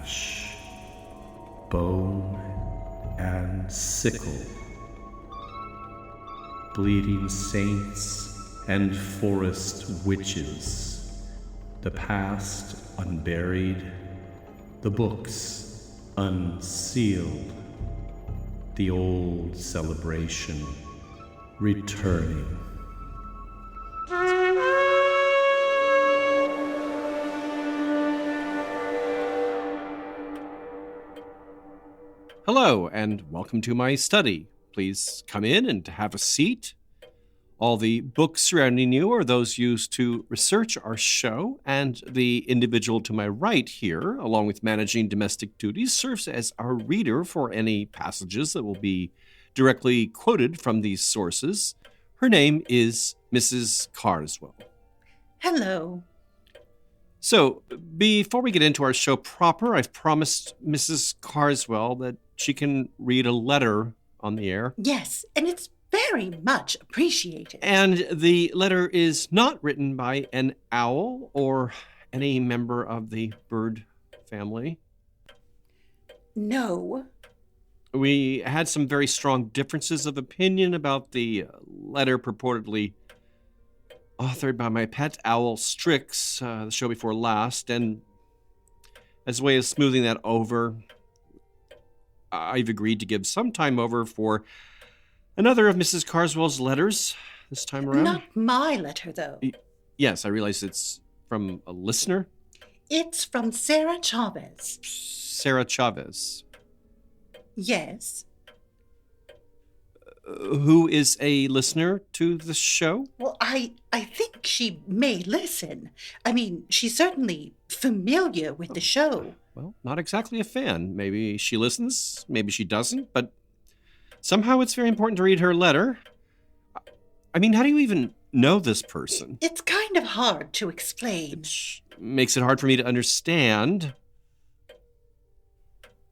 ash, bone and sickle, bleeding saints and forest witches, the past unburied, the books unsealed, the old celebration returning. Hello, and welcome to my study. Please come in and have a seat. All the books surrounding you are those used to research our show, and the individual to my right here, along with managing domestic duties, serves as our reader for any passages that will be directly quoted from these sources. Her name is Mrs. Carswell. Hello. So, before we get into our show proper, I've promised Mrs. Carswell that she can read a letter on the air. Yes, and it's very much appreciated. And the letter is not written by an owl or any member of the bird family. No. We had some very strong differences of opinion about the letter purportedly authored by my pet owl, Strix, the show before last, and as a way of smoothing that over, I've agreed to give some time over for another of Mrs. Carswell's letters this time around. Not my letter, though. Yes, I realize it's from a listener. It's from Sarah Chavez. Sarah Chavez. Yes. Who is a listener to the show? Well, I think she may listen. I mean, she's certainly familiar with the show. Well, not exactly a fan. Maybe she listens, maybe she doesn't, but somehow it's very important to read her letter. I mean, how do you even know this person? It's kind of hard to explain. Which makes it hard for me to understand.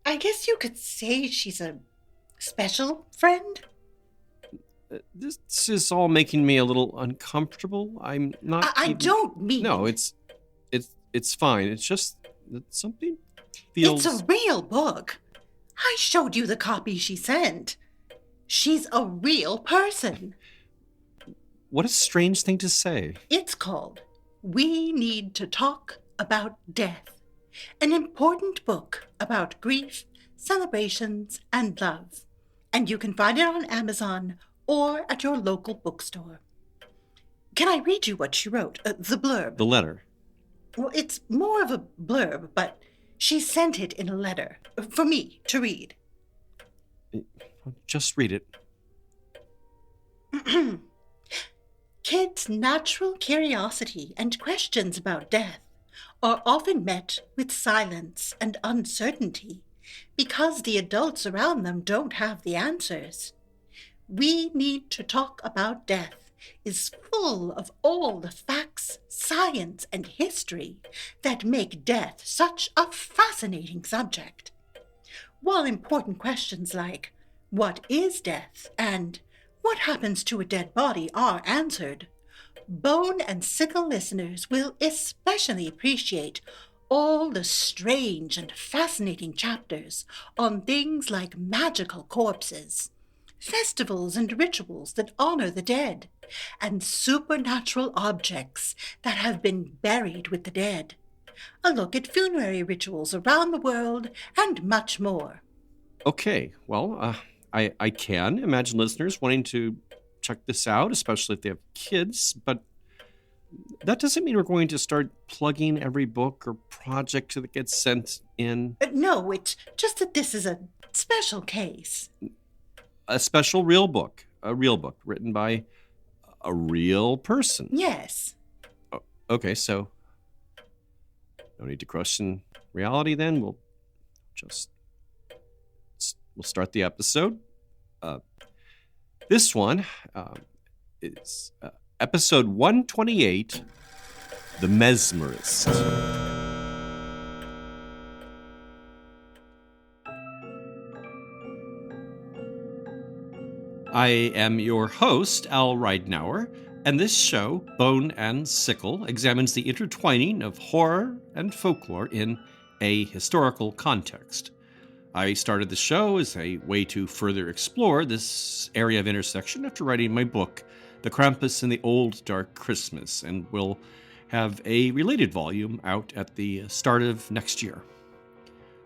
I guess you could say she's a special friend. This is all making me a little uncomfortable. I'm not. I don't mean. No, it's fine. It's just that something feels. It's a real book. I showed you the copy she sent. She's a real person. What a strange thing to say. It's called We Need to Talk About Death, an important book about grief, celebrations, and love. And you can find it on Amazon or at your local bookstore. Can I read you what she wrote? The blurb. The letter. Well, it's more of a blurb, but she sent it in a letter for me to read. Just read it. Kids' natural curiosity and questions about death are often met with silence and uncertainty because the adults around them don't have the answers. We Need to Talk About Death is full of all the facts, science, and history that make death such a fascinating subject. While important questions like, what is death? And what happens to a dead body are answered, bone and sickle listeners will especially appreciate all the strange and fascinating chapters on things like magical corpses, festivals and rituals that honor the dead, and supernatural objects that have been buried with the dead, a look at funerary rituals around the world, and much more. Okay, well, I can imagine listeners wanting to check this out, especially if they have kids, but that doesn't mean we're going to start plugging every book or project that gets sent in. No, it's just that this is a special case. A special real book written by a real person. Yes. Oh, okay, so no need to question reality then. We'll start the episode. This one is episode 128, The Mesmerist. I am your host, Al Ridenour, and this show, Bone and Sickle, examines the intertwining of horror and folklore in a historical context. I started the show as a way to further explore this area of intersection after writing my book, The Krampus and the Old Dark Christmas, and will have a related volume out at the start of next year.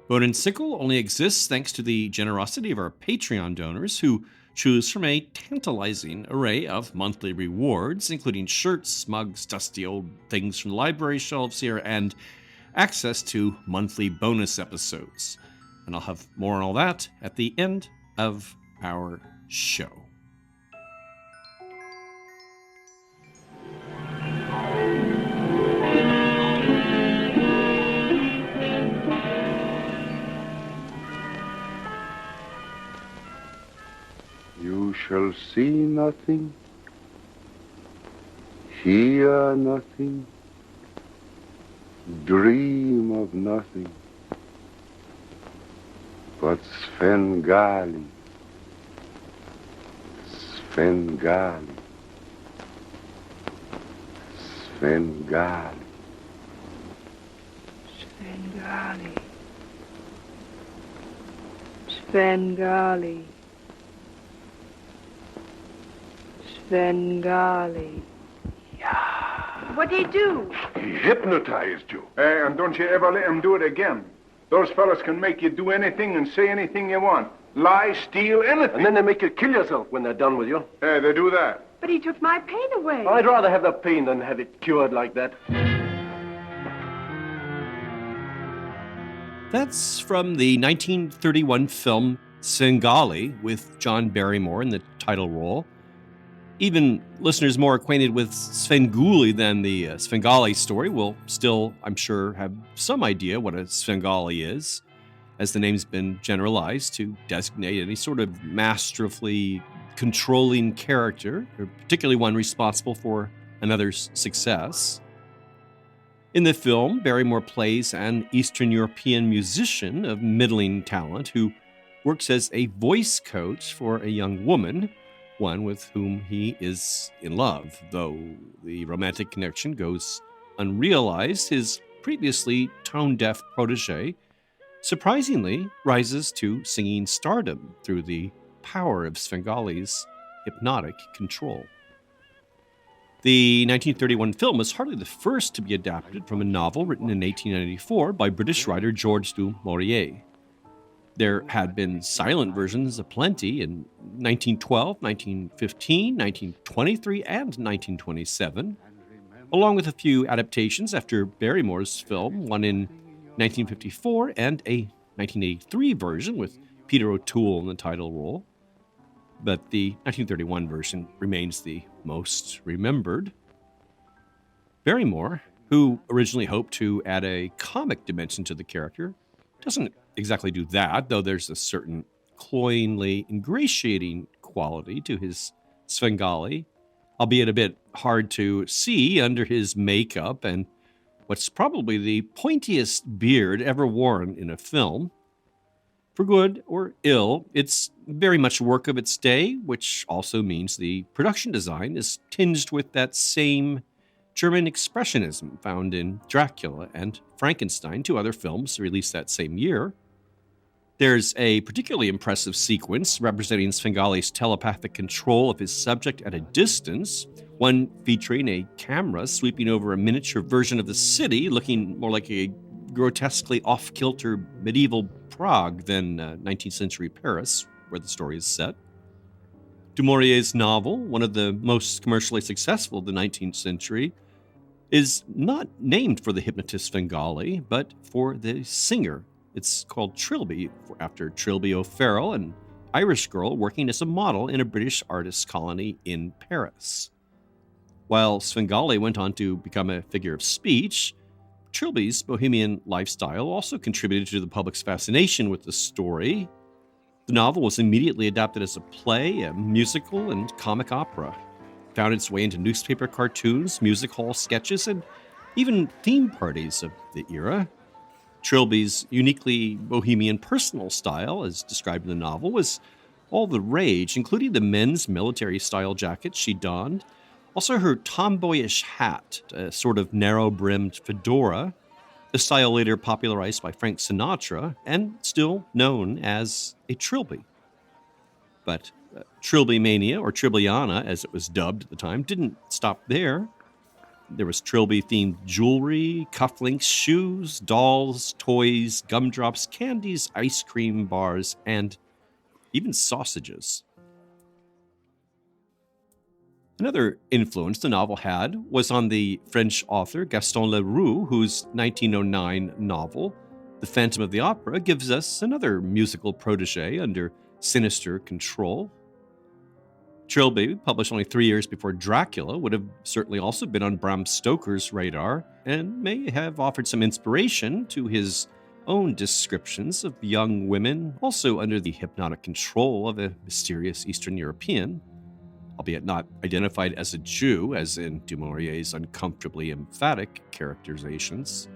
Bone and Sickle only exists thanks to the generosity of our Patreon donors, who choose from a tantalizing array of monthly rewards, including shirts, mugs, dusty old things from the library shelves here, and access to monthly bonus episodes. And I'll have more on all that at the end of our show. You shall see nothing, hear nothing, dream of nothing, but Svengali, Svengali, Svengali. Svengali. Svengali. Svengali. What'd he do? He hypnotized you. And don't you ever let him do it again. Those fellas can make you do anything and say anything you want. Lie, steal, anything. And then they make you kill yourself when they're done with you. Yeah, they do that. But he took my pain away. I'd rather have the pain than have it cured like that. That's from the 1931 film Svengali, with John Barrymore in the title role. Even listeners more acquainted with Svengali than the Svengali story will still, I'm sure, have some idea what a Svengali is, as the name's been generalized to designate any sort of masterfully controlling character, or particularly one responsible for another's success. In the film, Barrymore plays an Eastern European musician of middling talent who works as a voice coach for a young woman, one with whom he is in love. Though the romantic connection goes unrealized, his previously tone-deaf protege surprisingly rises to singing stardom through the power of Svengali's hypnotic control. The 1931 film is hardly the first to be adapted from a novel written in 1894 by British writer George du Maurier. There had been silent versions aplenty in 1912, 1915, 1923, and 1927, along with a few adaptations after Barrymore's film, one in 1954 and a 1983 version with Peter O'Toole in the title role. But the 1931 version remains the most remembered. Barrymore, who originally hoped to add a comic dimension to the character, doesn't exactly do that, though there's a certain cloyingly ingratiating quality to his Svengali, albeit a bit hard to see under his makeup and what's probably the pointiest beard ever worn in a film. For good or ill, it's very much work of its day, which also means the production design is tinged with that same German expressionism found in Dracula and Frankenstein, two other films released that same year. There's a particularly impressive sequence representing Svengali's telepathic control of his subject at a distance, one featuring a camera sweeping over a miniature version of the city, looking more like a grotesquely off-kilter medieval Prague than 19th century Paris, where the story is set. Du Maurier's novel, one of the most commercially successful of the 19th century, is not named for the hypnotist Svengali, but for the singer. It's called Trilby, after Trilby O'Ferrall, an Irish girl working as a model in a British artist colony in Paris. While Svengali went on to become a figure of speech, Trilby's bohemian lifestyle also contributed to the public's fascination with the story. The novel was immediately adapted as a play, a musical, and comic opera. It found its way into newspaper cartoons, music hall sketches, and even theme parties of the era. Trilby's uniquely bohemian personal style, as described in the novel, was all the rage, including the men's military-style jacket she donned, also her tomboyish hat, a sort of narrow-brimmed fedora, a style later popularized by Frank Sinatra and still known as a trilby. But Trilby mania, or Trilbyana as it was dubbed at the time, didn't stop there. There was Trilby-themed jewelry, cufflinks, shoes, dolls, toys, gumdrops, candies, ice cream bars, and even sausages. Another influence the novel had was on the French author Gaston Leroux, whose 1909 novel, The Phantom of the Opera, gives us another musical protege under sinister control. Trilby, published only 3 years before Dracula, would have certainly also been on Bram Stoker's radar and may have offered some inspiration to his own descriptions of young women, also under the hypnotic control of a mysterious Eastern European, albeit not identified as a Jew, as in du Maurier's uncomfortably emphatic characterizations.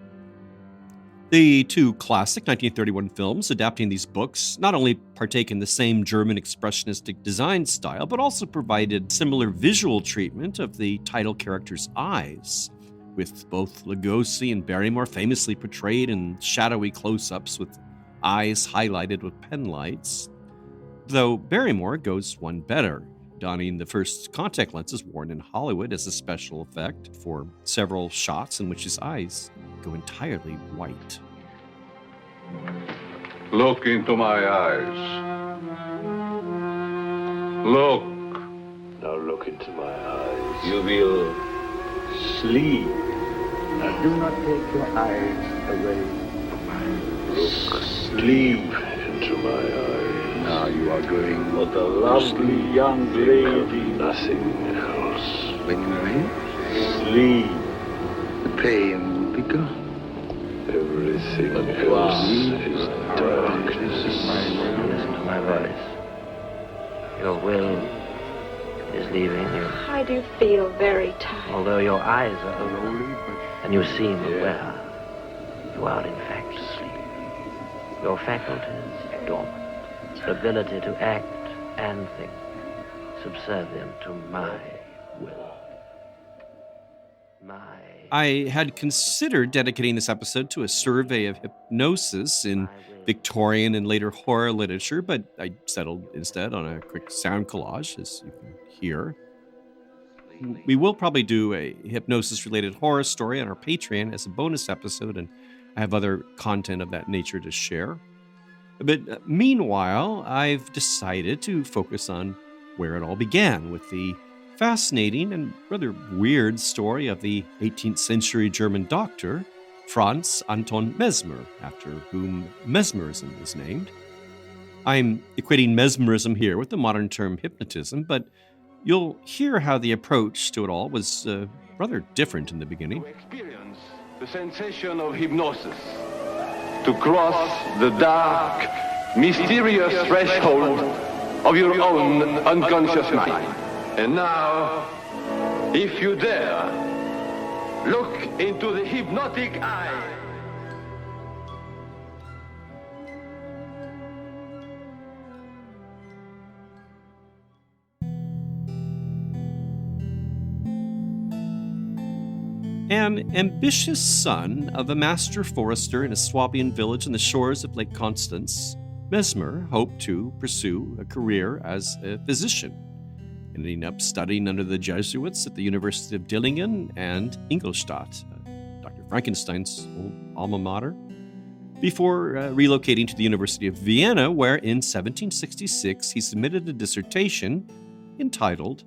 The two classic 1931 films adapting these books not only partake in the same German expressionistic design style, but also provided similar visual treatment of the title character's eyes, with both Lugosi and Barrymore famously portrayed in shadowy close-ups with eyes highlighted with pen lights, though Barrymore goes one better, donning the first contact lenses worn in Hollywood as a special effect for several shots in which his eyes go entirely white. Look into my eyes. Look. Now look into my eyes. You will sleep. Now do not take your eyes away from mine. Look. Sleep into my eyes. Now you are going. What a lovely young lady. Nothing else. When you wake, Sleep. the pain will be gone. Everything else is darkness. Listen to my voice. Your will is leaving you, I do feel very tired. although your eyes are open and you seem aware. You are in fact asleep. Your faculties dormant. Your ability to act and think subservient to my will. I had considered dedicating this episode to a survey of hypnosis in Victorian and later horror literature, but I settled instead on a quick sound collage, as you can hear. We will probably do a hypnosis-related horror story on our Patreon as a bonus episode, and I have other content of that nature to share. But meanwhile, I've decided to focus on where it all began, with the fascinating and rather weird story of the 18th century German doctor, Franz Anton Mesmer, after whom mesmerism is named. I'm equating mesmerism here with the modern term hypnotism, but you'll hear how the approach to it all was rather different in the beginning. To experience the sensation of hypnosis, to cross the dark, mysterious threshold of your own unconscious mind. And now, if you dare, look into the hypnotic eye. An ambitious son of a master forester in a Swabian village on the shores of Lake Constance, Mesmer hoped to pursue a career as a physician, ending up studying under the Jesuits at the University of Dillingen and Ingolstadt, Dr. Frankenstein's old alma mater, before relocating to the University of Vienna, where in 1766 he submitted a dissertation entitled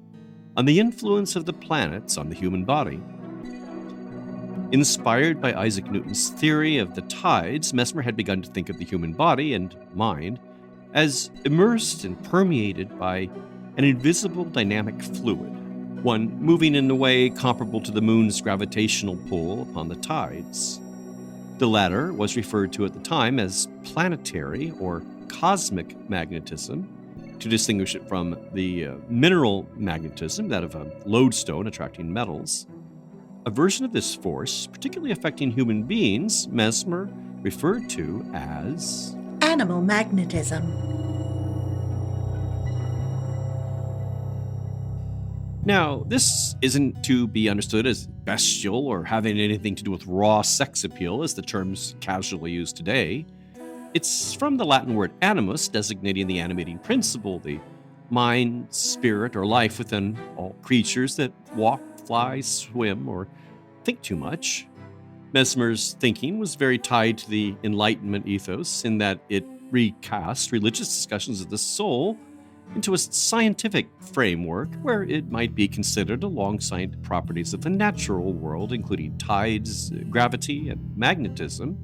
On the Influence of the Planets on the Human Body. Inspired by Isaac Newton's theory of the tides, Mesmer had begun to think of the human body and mind as immersed and permeated by an invisible dynamic fluid, one moving in a way comparable to the moon's gravitational pull upon the tides. The latter was referred to at the time as planetary or cosmic magnetism, to distinguish it from the mineral magnetism, that of a lodestone attracting metals. A version of this force, particularly affecting human beings, Mesmer referred to as animal magnetism. Now, this isn't to be understood as bestial or having anything to do with raw sex appeal, as the term's casually used today. It's from the Latin word animus, designating the animating principle, the mind, spirit, or life within all creatures that walk, fly, swim, or think too much. Mesmer's thinking was very tied to the Enlightenment ethos in that it recast religious discussions of the soul into a scientific framework where it might be considered alongside properties of the natural world, including tides, gravity, and magnetism.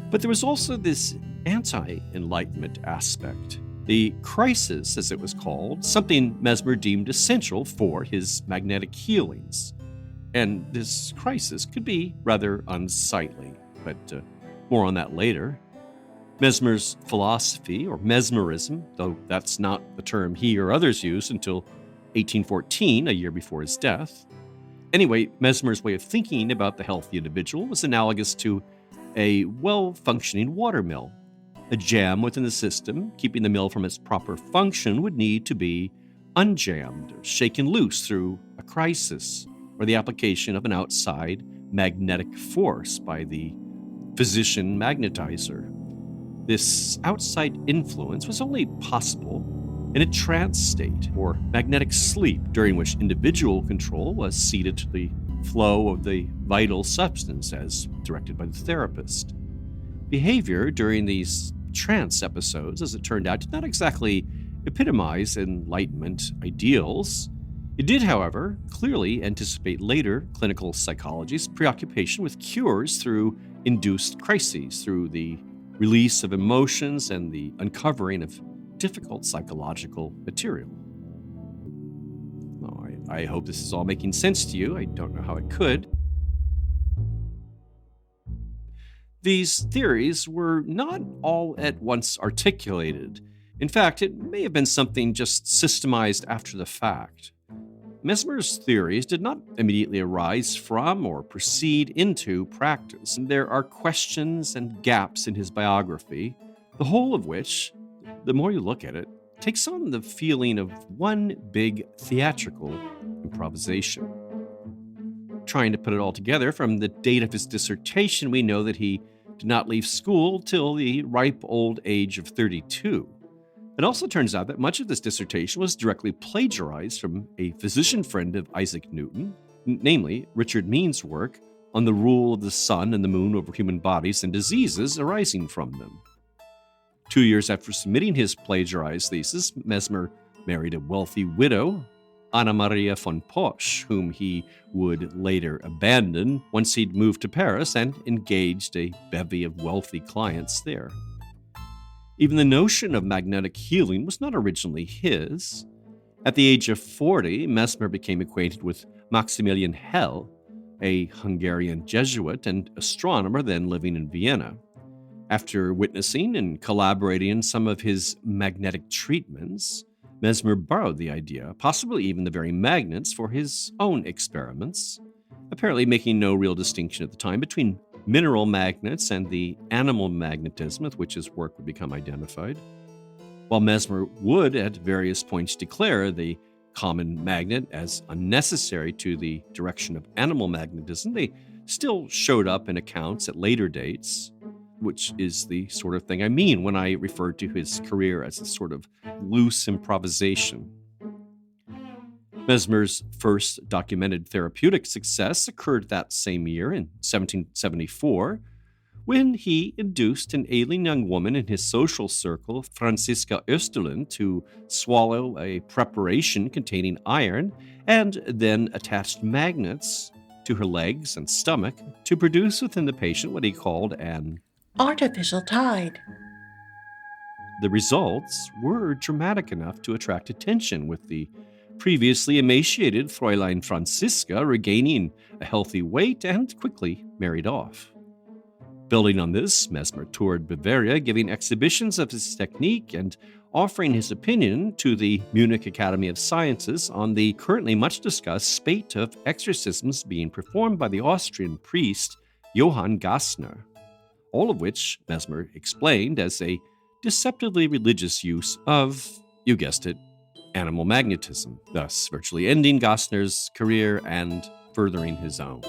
But there was also this anti-Enlightenment aspect, the crisis, as it was called, something Mesmer deemed essential for his magnetic healings. And this crisis could be rather unsightly, but more on that later. Mesmer's philosophy, or mesmerism, though that's not the term he or others used until 1814, a year before his death. Anyway, Mesmer's way of thinking about the healthy individual was analogous to a well-functioning water mill. A jam within the system, keeping the mill from its proper function, would need to be unjammed or shaken loose through a crisis or the application of an outside magnetic force by the physician magnetizer. This outside influence was only possible in a trance state or magnetic sleep, during which individual control was ceded to the flow of the vital substance as directed by the therapist. Behavior during these trance episodes, as it turned out, did not exactly epitomize Enlightenment ideals. It did, however, clearly anticipate later clinical psychology's preoccupation with cures through induced crises, through the release of emotions and the uncovering of difficult psychological material. Well, I hope this is all making sense to you. I don't know how it could. These theories were not all at once articulated. In fact, it may have been something just systemized after the fact. Mesmer's theories did not immediately arise from or proceed into practice. There are questions and gaps in his biography, the whole of which, the more you look at it, takes on the feeling of one big theatrical improvisation. Trying to put it all together, from the date of his dissertation, we know that he did not leave school till the ripe old age of 32. It also turns out that much of this dissertation was directly plagiarized from a physician friend of Isaac Newton, namely Richard Mean's work on the rule of the sun and the moon over human bodies and diseases arising from them. 2 years after submitting his plagiarized thesis, Mesmer married a wealthy widow, Anna Maria von Posch, whom he would later abandon once he'd moved to Paris and engaged a bevy of wealthy clients there. Even the notion of magnetic healing was not originally his. At the age of 40, Mesmer became acquainted with Maximilian Hell, a Hungarian Jesuit and astronomer then living in Vienna. After witnessing and collaborating in some of his magnetic treatments, Mesmer borrowed the idea, possibly even the very magnets, for his own experiments, apparently making no real distinction at the time between mineral magnets and the animal magnetism with which his work would become identified. While Mesmer would at various points declare the common magnet as unnecessary to the direction of animal magnetism, they still showed up in accounts at later dates, which is the sort of thing I mean when I refer to his career as a sort of loose improvisation. Mesmer's first documented therapeutic success occurred that same year in 1774, when he induced an ailing young woman in his social circle, Franziska Österlund, to swallow a preparation containing iron and then attached magnets to her legs and stomach to produce within the patient what he called an artificial tide. The results were dramatic enough to attract attention, with the previously emaciated Fräulein Franziska regaining a healthy weight and quickly married off. Building on this, Mesmer toured Bavaria, giving exhibitions of his technique and offering his opinion to the Munich Academy of Sciences on the currently much discussed spate of exorcisms being performed by the Austrian priest Johann Gassner, all of which Mesmer explained as a deceptively religious use of, you guessed it, animal magnetism, thus virtually ending Gassner's career and furthering his own.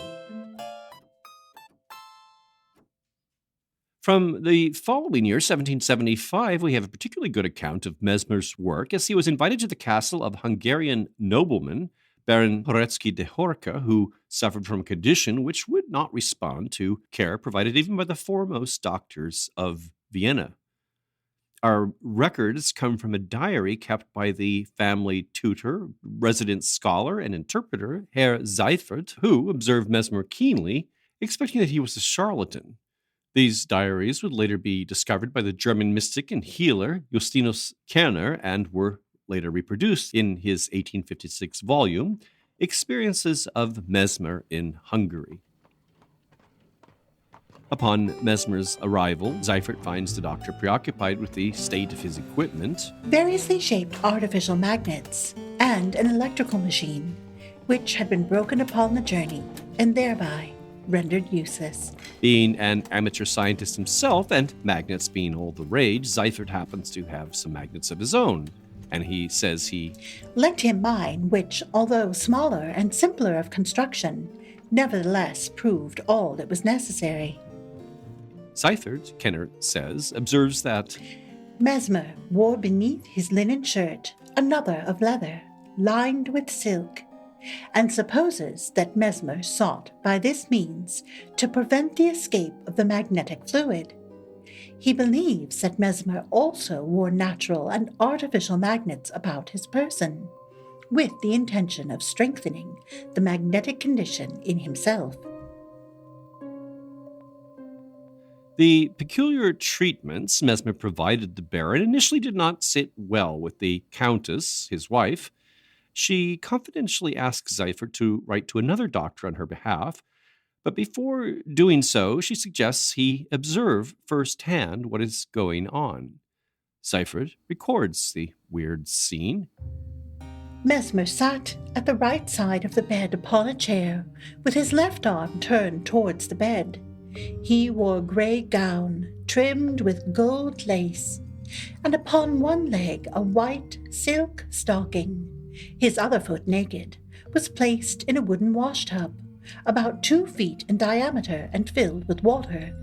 From the following year, 1775, we have a particularly good account of Mesmer's work as he was invited to the castle of a Hungarian nobleman, Baron Horecki de Horka, who suffered from a condition which would not respond to care provided even by the foremost doctors of Vienna. Our records come from a diary kept by the family tutor, resident scholar, and interpreter, Herr Seifert, who observed Mesmer keenly, expecting that he was a charlatan. These diaries would later be discovered by the German mystic and healer Justinus Kerner and were later reproduced in his 1856 volume, Experiences of Mesmer in Hungary. Upon Mesmer's arrival, Seifert finds the doctor preoccupied with the state of his equipment, variously shaped artificial magnets, and an electrical machine, which had been broken upon the journey and thereby rendered useless. Being an amateur scientist himself, and magnets being all the rage, Seifert happens to have some magnets of his own, and he says he lent him mine, which, although smaller and simpler of construction, nevertheless proved all that was necessary. Seifert, Kenner says, observes that Mesmer wore beneath his linen shirt another of leather, lined with silk, and supposes that Mesmer sought by this means to prevent the escape of the magnetic fluid. He believes that Mesmer also wore natural and artificial magnets about his person, with the intention of strengthening the magnetic condition in himself. the peculiar treatments Mesmer provided the Baron initially did not sit well with the Countess, his wife. She confidentially asked Seifert to write to another doctor on her behalf, but before doing so, she suggests he observe firsthand what is going on. Seifert records the weird scene. Mesmer sat at the right side of the bed upon a chair, with his left arm turned towards the bed. He wore a grey gown, trimmed with gold lace, and upon one leg a white silk stocking. His other foot, naked, was placed in a wooden washtub, about 2 feet in diameter and filled with water.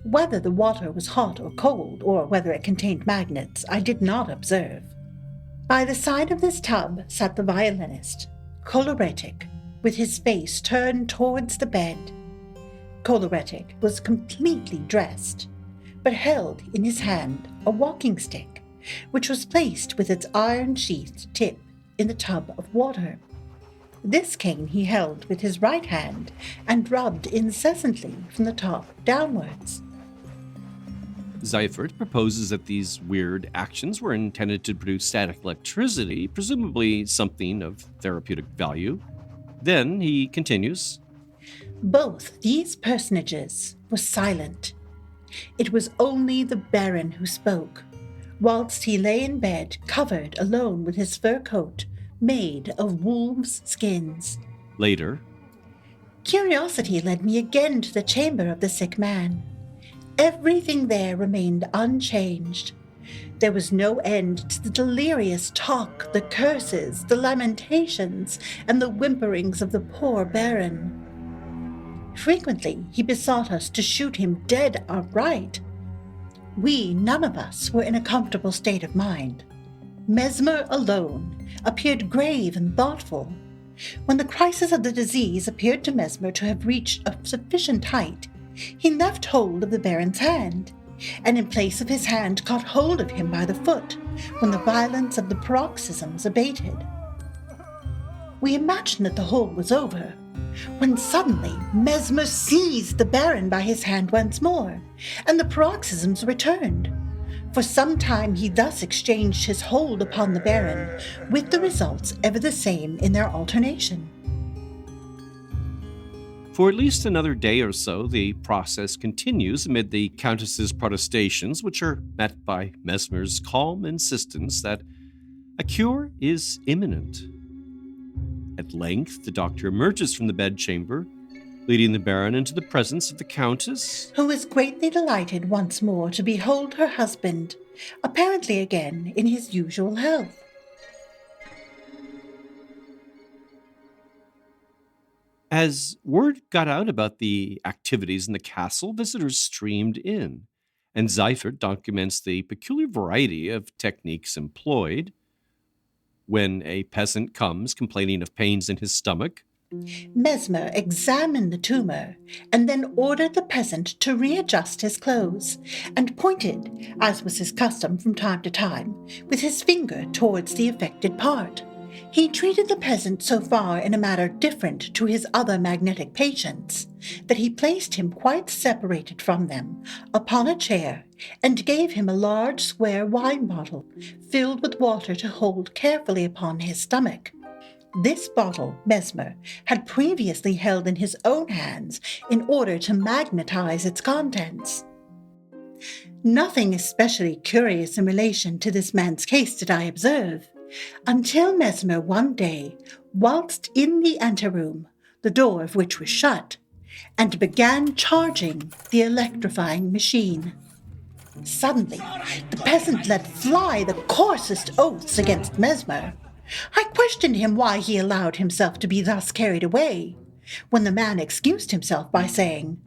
Whether the water was hot or cold, or whether it contained magnets, I did not observe. By the side of this tub sat the violinist, Koleretic, with his face turned towards the bed. Koleretic was completely dressed, but held in his hand a walking stick, which was placed with its iron-sheathed tip in the tub of water. This cane he held with his right hand and rubbed incessantly from the top downwards. Seifert proposes that these weird actions were intended to produce static electricity, presumably something of therapeutic value. Then he continues, Both these personages were silent. It was only the Baron who spoke, whilst he lay in bed covered alone with his fur coat made of wolves' skins. Later, Curiosity led me again to the chamber of the sick man. Everything there remained unchanged. There was no end to the delirious talk, the curses, the lamentations, and the whimperings of the poor Baron. Frequently he besought us to shoot him dead outright. We, none of us, were in a comfortable state of mind. Mesmer alone appeared grave and thoughtful. When the crisis of the disease appeared to Mesmer to have reached a sufficient height, he left hold of the Baron's hand, and in place of his hand caught hold of him by the foot when the violence of the paroxysms abated. We imagined that the whole was over, when suddenly Mesmer seized the Baron by his hand once more, and the paroxysms returned. For some time he thus exchanged his hold upon the Baron, with the results ever the same in their alternation. for at least another day or so, the process continues amid the Countess's protestations, which are met by Mesmer's calm insistence that a cure is imminent. At length, the doctor emerges from the bedchamber, leading the Baron into the presence of the Countess, who was greatly delighted once more to behold her husband, apparently again in his usual health. As word got out about the activities in the castle, visitors streamed in, and Seifert documents the peculiar variety of techniques employed. When a peasant comes complaining of pains in his stomach, Mesmer examined the tumor and then ordered the peasant to readjust his clothes and pointed, as was his custom from time to time, with his finger towards the affected part. He treated the peasant so far in a manner different to his other magnetic patients that he placed him quite separated from them upon a chair and gave him a large square wine bottle filled with water to hold carefully upon his stomach. This bottle Mesmer had previously held in his own hands in order to magnetize its contents. Nothing especially curious in relation to this man's case did I observe, until Mesmer one day waltzed in the anteroom, the door of which was shut, and began charging the electrifying machine. Suddenly, the peasant let fly the coarsest oaths against Mesmer. I questioned him why he allowed himself to be thus carried away, when the man excused himself by saying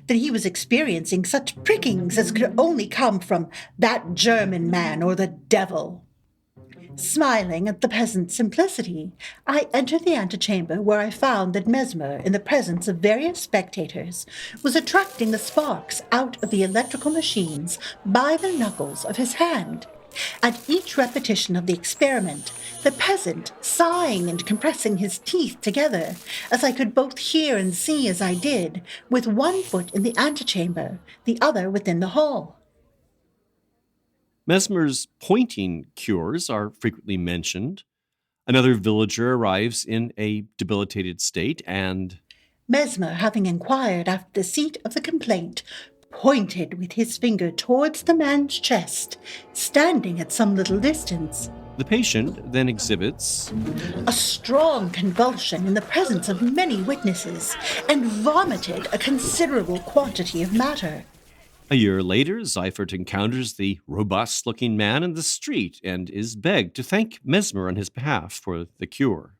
that he was experiencing such prickings as could only come from that German man or the devil. Smiling at the peasant's simplicity, I entered the antechamber, where I found that Mesmer, in the presence of various spectators, was attracting the sparks out of the electrical machines by the knuckles of his hand. At each repetition of the experiment, the peasant, sighing and compressing his teeth together, as I could both hear and see as I did, with one foot in the antechamber, the other within the hall. Mesmer's pointing cures are frequently mentioned. Another villager arrives in a debilitated state, and Mesmer, having inquired after the seat of the complaint, pointed with his finger towards the man's chest, standing at some little distance. The patient then exhibits a strong convulsion in the presence of many witnesses, and vomited a considerable quantity of matter. A year later, Seifert encounters the robust-looking man in the street and is begged to thank Mesmer on his behalf for the cure.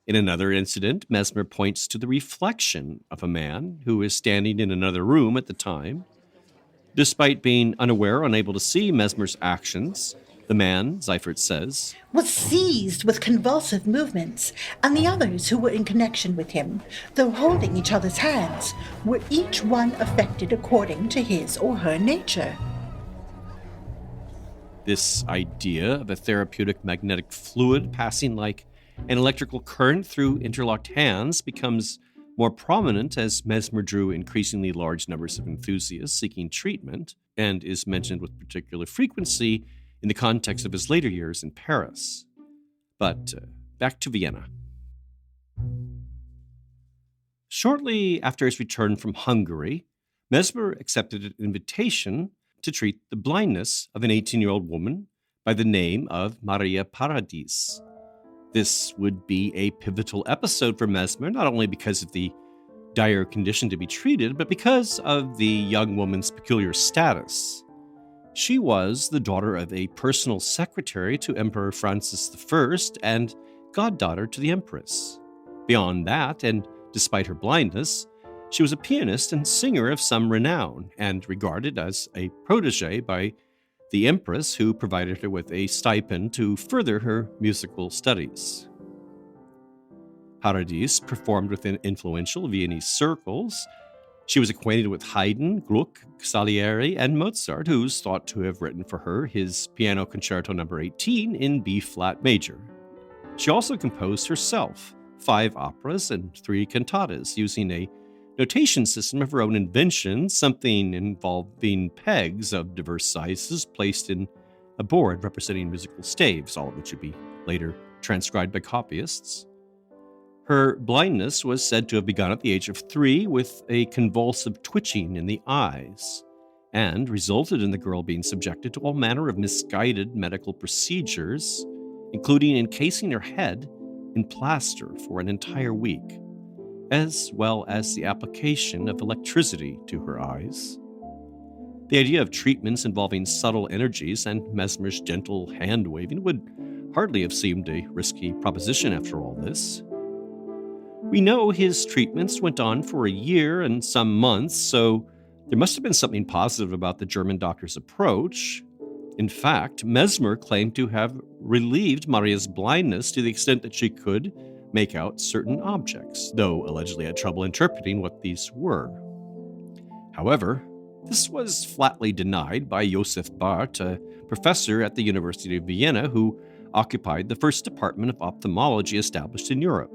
In another incident, Mesmer points to the reflection of a man who is standing in another room at the time. Despite being unaware or unable to see Mesmer's actions, the man, Seifert says, was seized with convulsive movements, and the others who were in connection with him, though holding each other's hands, were each one affected according to his or her nature. This idea of a therapeutic magnetic fluid passing like an electrical current through interlocked hands becomes more prominent as Mesmer drew increasingly large numbers of enthusiasts seeking treatment, and is mentioned with particular frequency in the context of his later years in Paris. But back to Vienna. Shortly after his return from Hungary, Mesmer accepted an invitation to treat the blindness of an 18-year-old woman by the name of Maria Paradis. This would be a pivotal episode for Mesmer, not only because of the dire condition to be treated, but because of the young woman's peculiar status. She was the daughter of a personal secretary to Emperor Francis I and goddaughter to the Empress. Beyond that, and despite her blindness, she was a pianist and singer of some renown, and regarded as a protege by the Empress, who provided her with a stipend to further her musical studies. Paradis performed within influential Viennese circles. She was acquainted with Haydn, Gluck, Salieri, and Mozart, who's thought to have written for her his Piano Concerto No. 18 in B-flat major. She also composed herself 5 operas and 3 cantatas, using a notation system of her own invention, something involving pegs of diverse sizes placed in a board representing musical staves, all of which would be later transcribed by copyists. Her blindness was said to have begun at the age of 3 with a convulsive twitching in the eyes, and resulted in the girl being subjected to all manner of misguided medical procedures, including encasing her head in plaster for an entire week, as well as the application of electricity to her eyes. The idea of treatments involving subtle energies and Mesmer's gentle hand-waving would hardly have seemed a risky proposition after all this. We know his treatments went on for a year and some months, so there must have been something positive about the German doctor's approach. In fact, Mesmer claimed to have relieved Maria's blindness to the extent that she could make out certain objects, though allegedly had trouble interpreting what these were. However, this was flatly denied by Josef Barth, a professor at the University of Vienna who occupied the first department of ophthalmology established in Europe.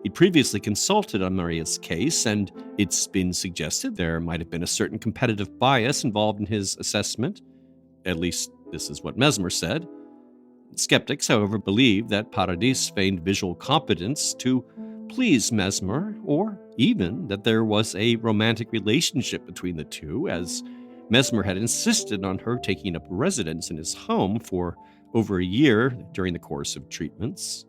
He'd previously consulted on Maria's case, and it's been suggested there might have been a certain competitive bias involved in his assessment. At least, this is what Mesmer said. Skeptics, however, believe that Paradis feigned visual competence to please Mesmer, or even that there was a romantic relationship between the two, as Mesmer had insisted on her taking up residence in his home for over a year during the course of treatments.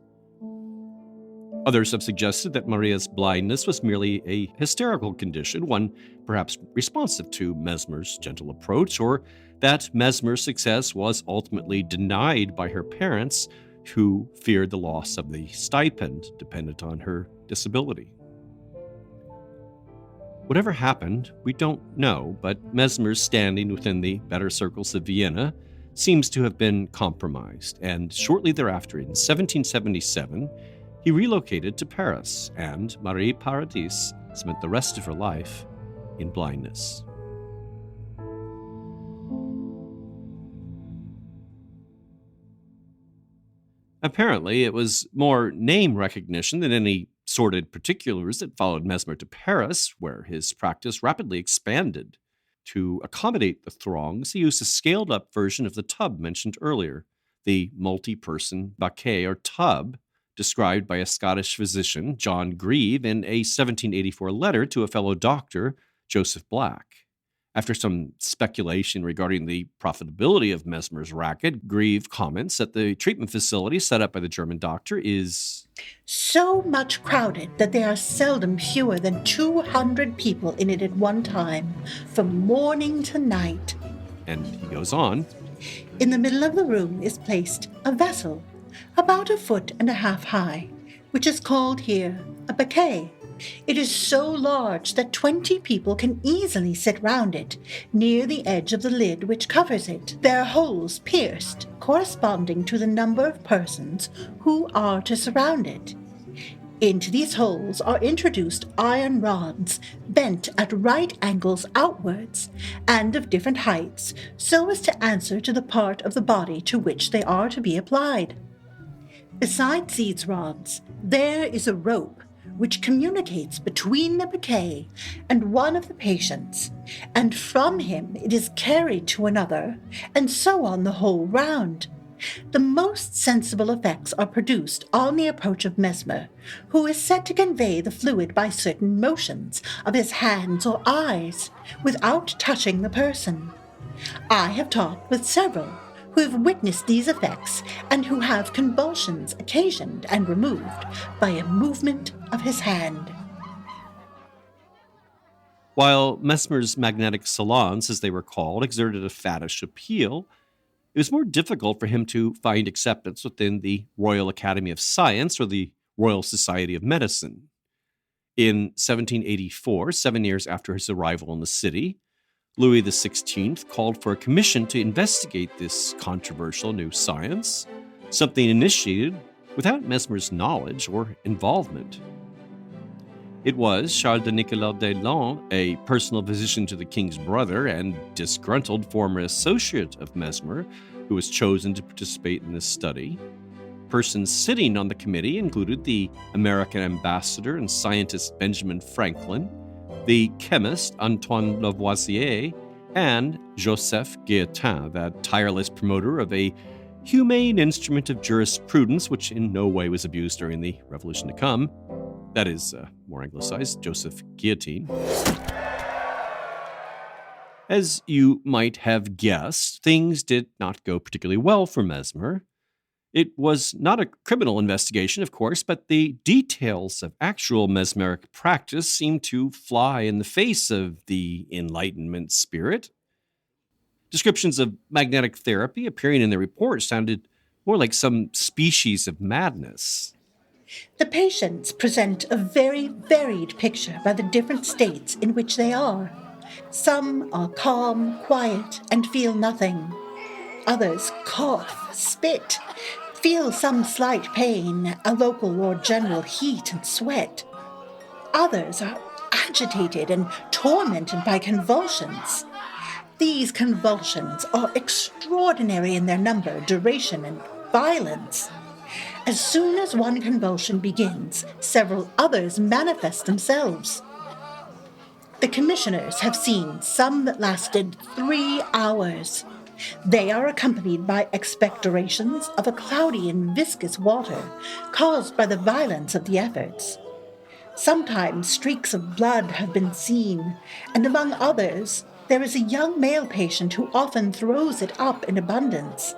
Others have suggested that Maria's blindness was merely a hysterical condition, one perhaps responsive to Mesmer's gentle approach, or that Mesmer's success was ultimately denied by her parents, who feared the loss of the stipend dependent on her disability. Whatever happened, we don't know, but Mesmer's standing within the better circles of Vienna seems to have been compromised, and shortly thereafter, in 1777, he relocated to Paris, and Marie Paradis spent the rest of her life in blindness. Apparently, it was more name recognition than any sordid particulars that followed Mesmer to Paris, where his practice rapidly expanded. To accommodate the throngs, he used a scaled-up version of the tub mentioned earlier, the multi-person baquet or tub, described by a Scottish physician, John Grieve, in a 1784 letter to a fellow doctor, Joseph Black. After some speculation regarding the profitability of Mesmer's racket, Grieve comments that the treatment facility set up by the German doctor is so much crowded that there are seldom fewer than 200 people in it at one time, from morning to night. And he goes on. In the middle of the room is placed a vessel, about 1.5 feet high, which is called here a baquet. It is so large that 20 people can easily sit round it, near the edge of the lid which covers it. There are holes pierced, corresponding to the number of persons who are to surround it. Into these holes are introduced iron rods, bent at right angles outwards, and of different heights, so as to answer to the part of the body to which they are to be applied. Besides these rods, there is a rope which communicates between the baquet and one of the patients, and from him it is carried to another, and so on the whole round. The most sensible effects are produced on the approach of Mesmer, who is said to convey the fluid by certain motions of his hands or eyes, without touching the person. I have talked with several who have witnessed these effects and who have convulsions occasioned and removed by a movement of his hand. While Mesmer's magnetic salons, as they were called, exerted a faddish appeal, it was more difficult for him to find acceptance within the Royal Academy of Science or the Royal Society of Medicine. In 1784, 7 years after his arrival in the city, Louis XVI called for a commission to investigate this controversial new science, something initiated without Mesmer's knowledge or involvement. It was Charles de Nicolas Deslandes, a personal physician to the king's brother and disgruntled former associate of Mesmer, who was chosen to participate in this study. Persons sitting on the committee included the American ambassador and scientist Benjamin Franklin, the chemist Antoine Lavoisier, and Joseph Guillotin, that tireless promoter of a humane instrument of jurisprudence which in no way was abused during the revolution to come. That is, more anglicized, Joseph Guillotine. As you might have guessed, things did not go particularly well for Mesmer. It was not a criminal investigation, of course, but the details of actual mesmeric practice seemed to fly in the face of the Enlightenment spirit. Descriptions of magnetic therapy appearing in the report sounded more like some species of madness. The patients present a very varied picture by the different states in which they are. Some are calm, quiet, and feel nothing. Others cough, spit, feel some slight pain, a local or general heat and sweat. Others are agitated and tormented by convulsions. These convulsions are extraordinary in their number, duration, and violence. As soon as one convulsion begins, several others manifest themselves. The commissioners have seen some that lasted 3 hours. They are accompanied by expectorations of a cloudy and viscous water caused by the violence of the efforts. Sometimes streaks of blood have been seen, and among others, there is a young male patient who often throws it up in abundance.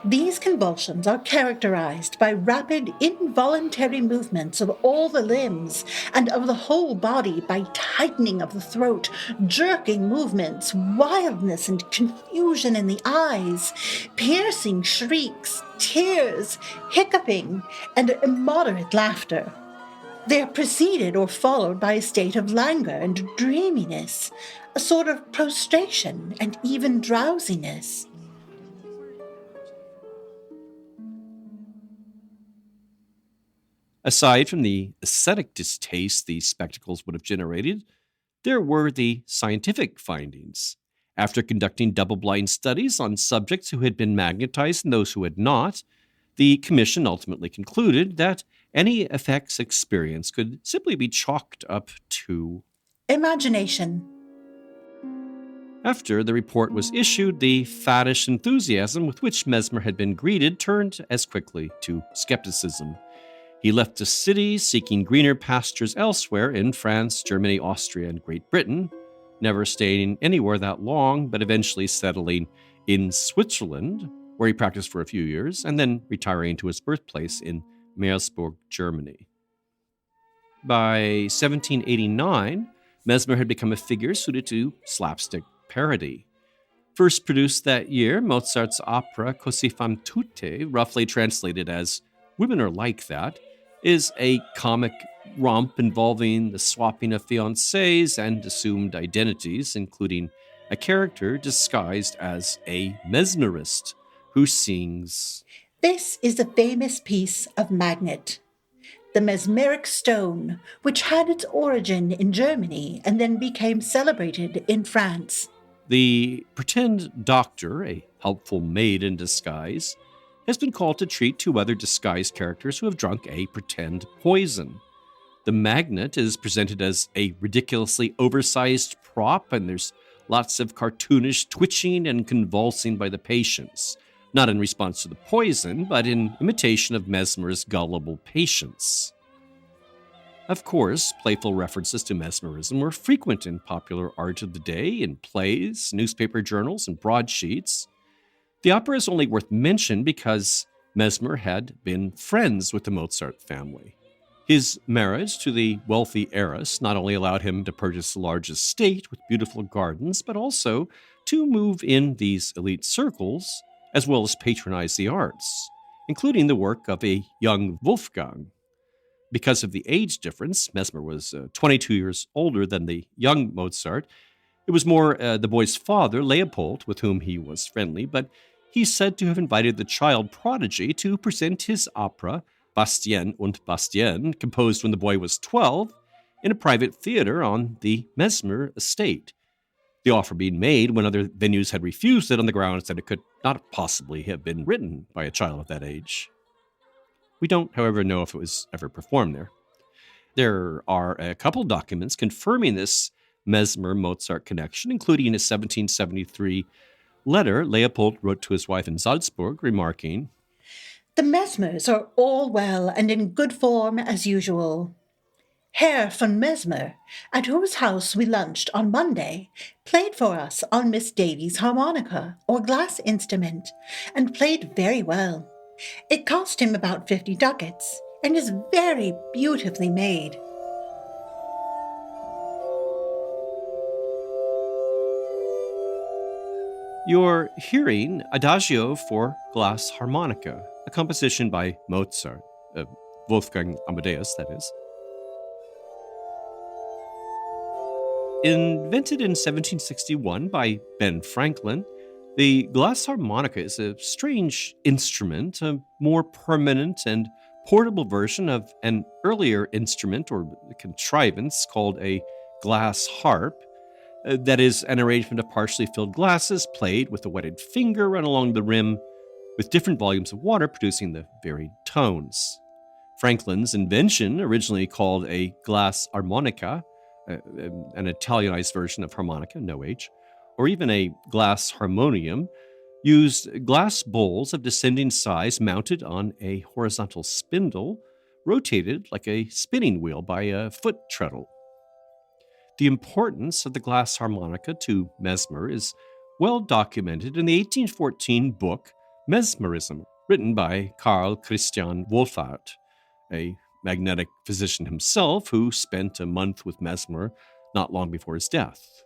These convulsions are characterized by rapid, involuntary movements of all the limbs and of the whole body, by tightening of the throat, jerking movements, wildness and confusion in the eyes, piercing shrieks, tears, hiccuping, and immoderate laughter. They are preceded or followed by a state of languor and dreaminess, a sort of prostration and even drowsiness. Aside from the aesthetic distaste these spectacles would have generated, there were the scientific findings. After conducting double-blind studies on subjects who had been magnetized and those who had not, the commission ultimately concluded that any effects experienced could simply be chalked up to imagination. After the report was issued, the faddish enthusiasm with which Mesmer had been greeted turned as quickly to skepticism. He left the city, seeking greener pastures elsewhere in France, Germany, Austria, and Great Britain, never staying anywhere that long, but eventually settling in Switzerland, where he practiced for a few years, and then retiring to his birthplace in Meersburg, Germany. By 1789, Mesmer had become a figure suited to slapstick parody. First produced that year, Mozart's opera Così fan tutte, roughly translated as Women Are Like That, is a comic romp involving the swapping of fiancés and assumed identities, including a character disguised as a mesmerist who sings. This is a famous piece of magnet, the mesmeric stone, which had its origin in Germany and then became celebrated in France. The pretend doctor, a helpful maid in disguise, has been called to treat 2 other disguised characters who have drunk a pretend poison. The magnet is presented as a ridiculously oversized prop, and there's lots of cartoonish twitching and convulsing by the patients, not in response to the poison, but in imitation of Mesmer's gullible patience. Of course, playful references to mesmerism were frequent in popular art of the day, in plays, newspaper journals, and broadsheets. The opera is only worth mention because Mesmer had been friends with the Mozart family. His marriage to the wealthy heiress not only allowed him to purchase a large estate with beautiful gardens, but also to move in these elite circles, as well as patronize the arts, including the work of a young Wolfgang. Because of the age difference, Mesmer was 22 years older than the young Mozart. It was more the boy's father, Leopold, with whom he was friendly, but he's said to have invited the child prodigy to present his opera, Bastien und Bastien, composed when the boy was 12, in a private theater on the Mesmer estate. The offer being made when other venues had refused it on the grounds that it could not possibly have been written by a child of that age. We don't, however, know if it was ever performed there. There are a couple documents confirming this Mesmer-Mozart connection, including a 1773 letter Leopold wrote to his wife in Salzburg, remarking, "The Mesmers are all well and in good form as usual. Herr von Mesmer, at whose house we lunched on Monday, played for us on Miss Davies' harmonica, or glass instrument, and played very well. It cost him about 50 ducats, and is very beautifully made." You're hearing Adagio for Glass Harmonica, a composition by Mozart. Wolfgang Amadeus, that is. Invented in 1761 by Ben Franklin, the glass harmonica is a strange instrument, a more permanent and portable version of an earlier instrument or contrivance called a glass harp. That is an arrangement of partially filled glasses played with a wetted finger run along the rim with different volumes of water producing the varied tones. Franklin's invention, originally called a glass harmonica, an Italianized version of harmonica, no H, or even a glass harmonium, used glass bowls of descending size mounted on a horizontal spindle, rotated like a spinning wheel by a foot treadle. The importance of the glass harmonica to Mesmer is well documented in the 1814 book Mesmerism, written by Carl Christian Wolfart, a magnetic physician himself who spent a month with Mesmer not long before his death.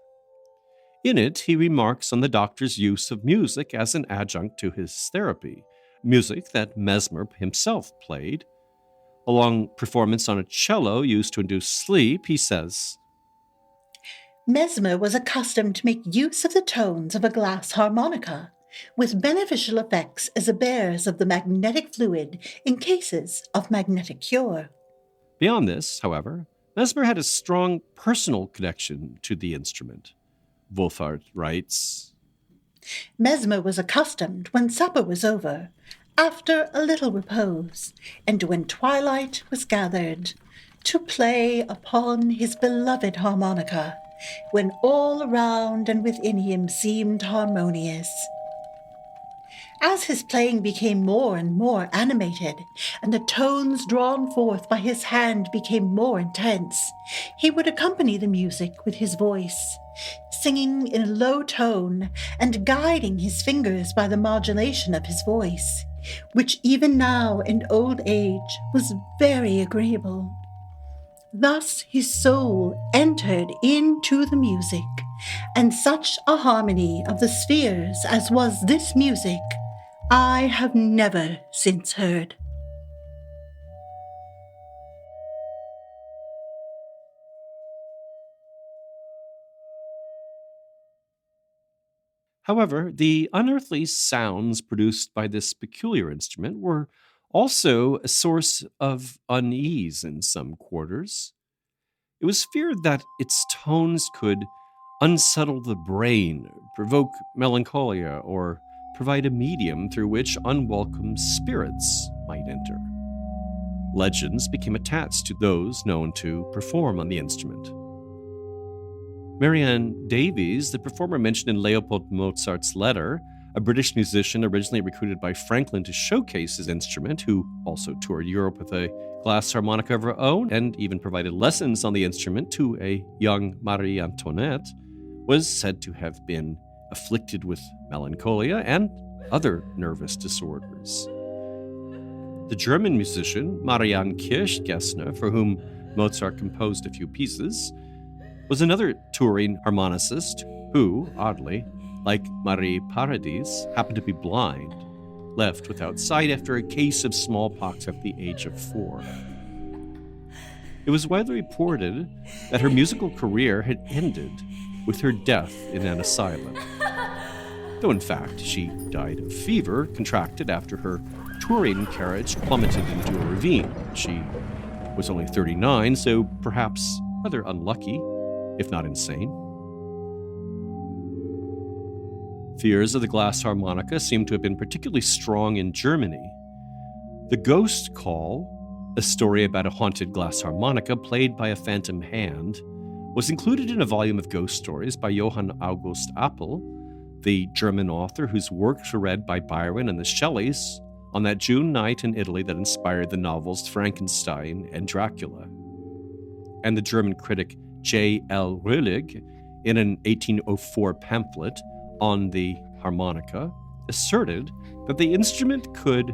In it, he remarks on the doctor's use of music as an adjunct to his therapy, music that Mesmer himself played. A long performance on a cello used to induce sleep, he says, Mesmer was accustomed to make use of the tones of a glass harmonica, with beneficial effects as a bearers of the magnetic fluid in cases of magnetic cure. Beyond this, however, Mesmer had a strong personal connection to the instrument. Wolfart writes, Mesmer was accustomed, when supper was over, after a little repose, and when twilight was gathered, to play upon his beloved harmonica, when all around and within him seemed harmonious. As his playing became more and more animated, and the tones drawn forth by his hand became more intense, he would accompany the music with his voice, singing in a low tone and guiding his fingers by the modulation of his voice, which even now in old age was very agreeable. Thus his soul entered into the music, and such a harmony of the spheres as was this music I have never since heard. However, the unearthly sounds produced by this peculiar instrument were also a source of unease in some quarters. It was feared that its tones could unsettle the brain, provoke melancholia, or provide a medium through which unwelcome spirits might enter. Legends became attached to those known to perform on the instrument. Marianne Davies, the performer mentioned in Leopold Mozart's letter, a British musician originally recruited by Franklin to showcase his instrument, who also toured Europe with a glass harmonica of her own and even provided lessons on the instrument to a young Marie Antoinette, was said to have been afflicted with melancholia and other nervous disorders. The German musician Marianne Kirchgessner, for whom Mozart composed a few pieces, was another touring harmonicist who, oddly, like Marie Paradis, happened to be blind, left without sight after a case of smallpox at the age of 4. It was widely reported that her musical career had ended with her death in an asylum, though in fact she died of fever contracted after her touring carriage plummeted into a ravine. She was only 39, so perhaps rather unlucky, if not insane. Fears of the glass harmonica seem to have been particularly strong in Germany. The Ghost Call, a story about a haunted glass harmonica played by a phantom hand, was included in a volume of ghost stories by Johann August Appel, the German author whose works were read by Byron and the Shelleys on that June night in Italy that inspired the novels Frankenstein and Dracula. And the German critic J.L. Röhlig, in an 1804 pamphlet on the harmonica, asserted that the instrument could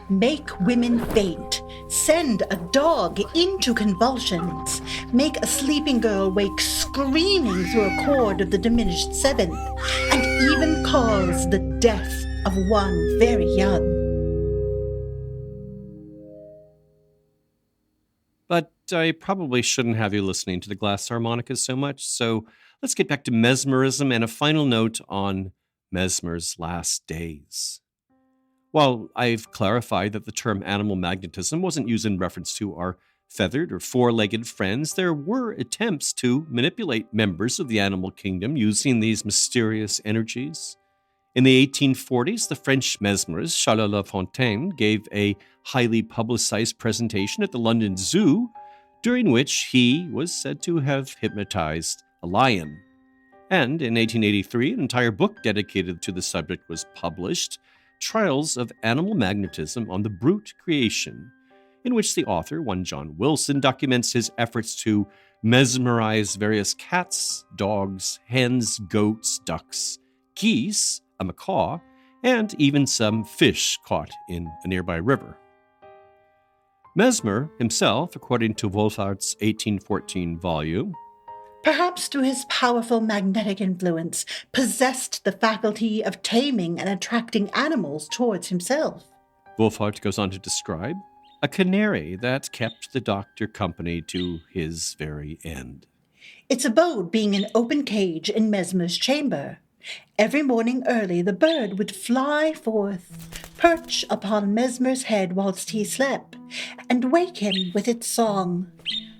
make women faint, send a dog into convulsions, make a sleeping girl wake screaming through a chord of the diminished seventh, and even cause the death of one very young. I probably shouldn't have you listening to the glass harmonicas so much, so let's get back to mesmerism and a final note on Mesmer's last days. While I've clarified that the term animal magnetism wasn't used in reference to our feathered or four-legged friends, there were attempts to manipulate members of the animal kingdom using these mysterious energies. In the 1840s, the French mesmerist Charles Lafontaine gave a highly publicized presentation at the London Zoo, during which he was said to have hypnotized a lion. And in 1883, an entire book dedicated to the subject was published, Trials of Animal Magnetism on the Brute Creation, in which the author, one John Wilson, documents his efforts to mesmerize various cats, dogs, hens, goats, ducks, geese, a macaw, and even some fish caught in a nearby river. Mesmer himself, according to Wolfart's 1814 volume, perhaps through his powerful magnetic influence, possessed the faculty of taming and attracting animals towards himself. Wolfart goes on to describe a canary that kept the doctor company to his very end. Its abode being an open cage in Mesmer's chamber. Every morning early the bird would fly forth, perch upon Mesmer's head whilst he slept, and wake him with its song.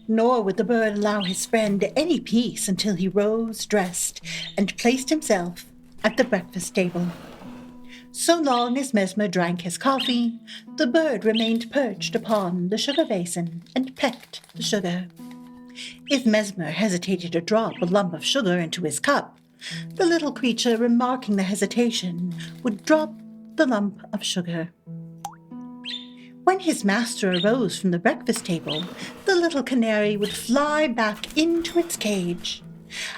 Nor would the bird allow his friend any peace until he rose, dressed, and placed himself at the breakfast table. So long as Mesmer drank his coffee, the bird remained perched upon the sugar basin and pecked the sugar. If Mesmer hesitated to drop a lump of sugar into his cup, the little creature, remarking the hesitation, would drop the lump of sugar. When his master arose from the breakfast table, the little canary would fly back into its cage.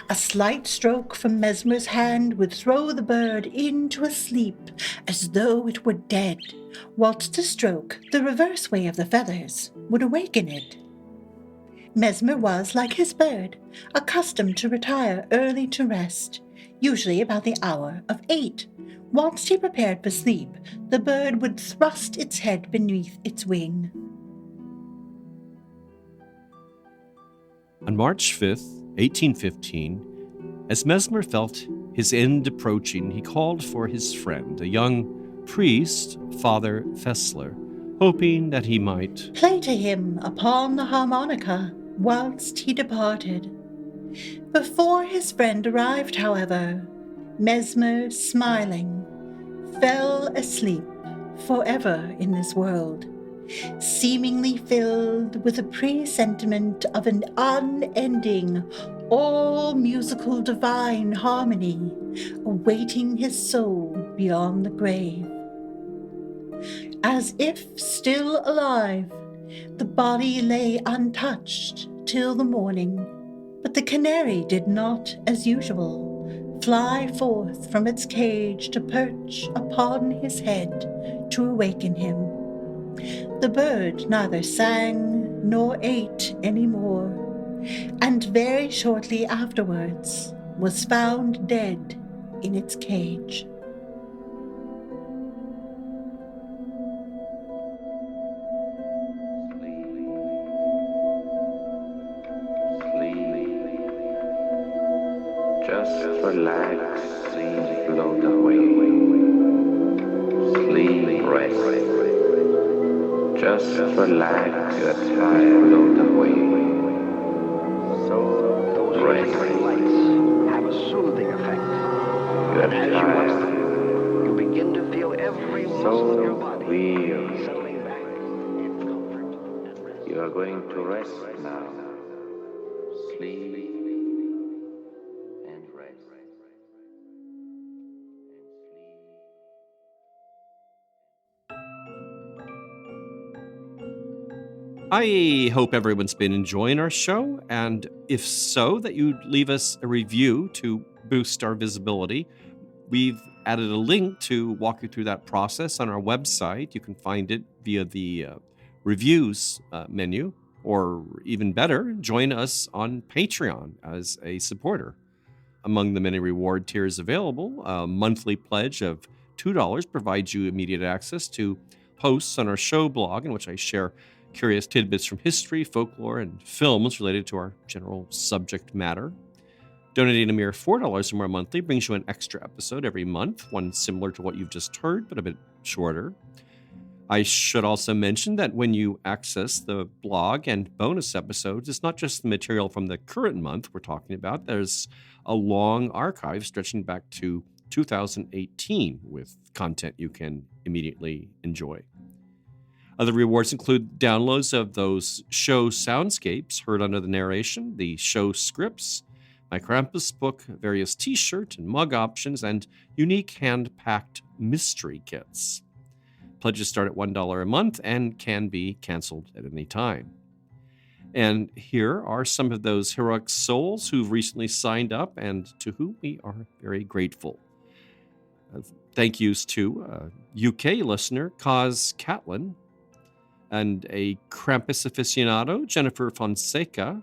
A slight stroke from Mesmer's hand would throw the bird into a sleep as though it were dead, whilst a stroke, the reverse way of the feathers, would awaken it. Mesmer was, like his bird, accustomed to retire early to rest, usually about the hour of 8. Whilst he prepared for sleep, the bird would thrust its head beneath its wing. On March 5th, 1815, as Mesmer felt his end approaching, he called for his friend, a young priest, Father Fessler, hoping that he might play to him upon the harmonica whilst he departed. Before his friend arrived, however, Mesmer, smiling, fell asleep forever in this world, seemingly filled with a presentiment of an unending, all-musical divine harmony awaiting his soul beyond the grave. As if still alive, the body lay untouched till the morning, but the canary did not, as usual, fly forth from its cage to perch upon his head to awaken him. The bird neither sang nor ate any more, and very shortly afterwards was found dead in its cage. Just relax, sleep, float away. Sleep, rest. Just relax, you're tired, float away. So those electric lights have a soothing effect. You're As you tired. rest them, you begin to feel every muscle in your body settling back in comfort and rest. You are going to rest now. Sleep and rest. I hope everyone's been enjoying our show, and if so, that you'd leave us a review to boost our visibility. We've added a link to walk you through that process on our website. You can find it via the reviews menu, or even better, join us on Patreon as a supporter. Among the many reward tiers available, a monthly pledge of $2 provides you immediate access to posts on our show blog in which I share curious tidbits from history, folklore, and films related to our general subject matter. Donating a mere $4 or more monthly brings you an extra episode every month, one similar to what you've just heard, but a bit shorter. I should also mention that when you access the blog and bonus episodes, it's not just the material from the current month we're talking about. There's a long archive stretching back to 2018 with content you can immediately enjoy. Other rewards include downloads of those show soundscapes heard under the narration, the show scripts, my Krampus book, various t-shirt and mug options, and unique hand-packed mystery kits. Pledges start at $1 a month and can be canceled at any time. And here are some of those heroic souls who've recently signed up and to whom we are very grateful. Thank yous to UK listener Kaz Catlin and a Krampus aficionado, Jennifer Fonseca,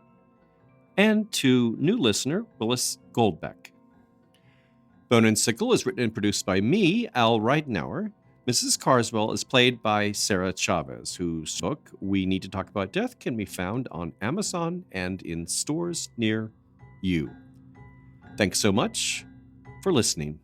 and to new listener, Willis Goldbeck. Bone and Sickle is written and produced by me, Al Reitenauer. Mrs. Carswell is played by Sarah Chavez, whose book, We Need to Talk About Death, can be found on Amazon and in stores near you. Thanks so much for listening.